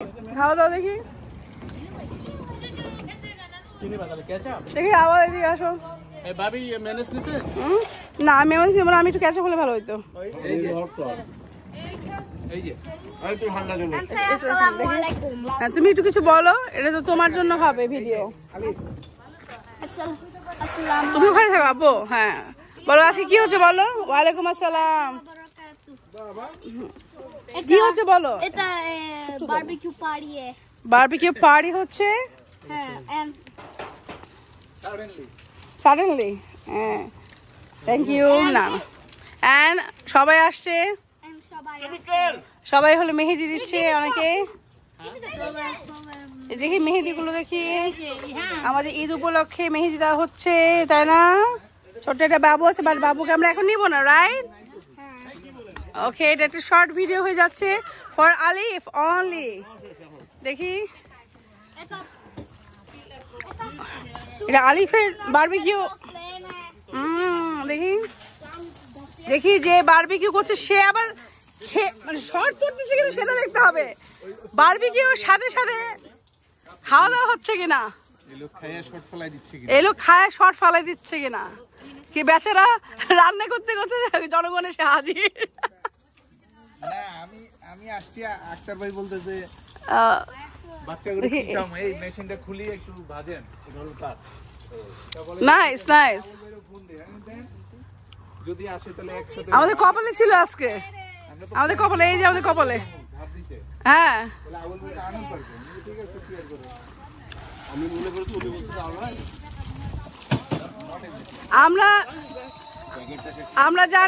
খাওয়া দাওয়া দেখি দেখি আবার এদিকে আসো। না আমি আমি একটু ক্যাচা হলে ভালো হইতো। তুমি একটু কিছু বলো, এটা তো তোমার জন্য হবে ভিডিও। তুমি ওখানে থাকো আপু। হ্যাঁ বলো আজকে কি হচ্ছে বলো। ওয়ালাইকুম আসসালাম। কি হচ্ছে বলো। এটা বারবিকিউ পার্টি। বারবিকিউ পার্টি হচ্ছে। হ্যাঁ এন্ড সাডেনলি। হ্যাঁ থ্যাংক ইউ। না এন্ড সবাই আসছে, সবাই হলো মেহেদি দিচ্ছে অনেকে। দেখি মেহেদি গুলো দেখি, আমাদের ঈদ উপলক্ষে মেহেদি দেওয়া হচ্ছে তাই না। ছোট্ট একটা বাবু আছে, বাট বাবুকে আমরা এখন নিব না, রাইট? ওকে, এটা একটা শর্ট ভিডিও হয়ে যাচ্ছে ফর আলিফ অনলি। দেখি এটা আলিফের বারবিকিউ। দেখি দেখি যে বারবিকিউ করছে সে আবার মানে শর্ট পড়তেছে কিনা সেটা দেখতে হবে। বারবিকিউ সাথে সাথে খাওয়া দাওয়া হচ্ছে কিনা, এই লোক খায় শর্ট ফালাই দিচ্ছে কিনা, কি বেচারা রান্না করতে করতে জনগণ এসে হাজির। আমি আসছি আক্তার ভাই বলতে যে মেশিনটা খুলি একটু ভাজেন। Nice nice. যদি আসে তাহলে একসাথে আমাদের কপালে ছিল আজকে, আমাদের কপালে, এই যে আমাদের কপালে। হ্যাঁ আমরা জানি।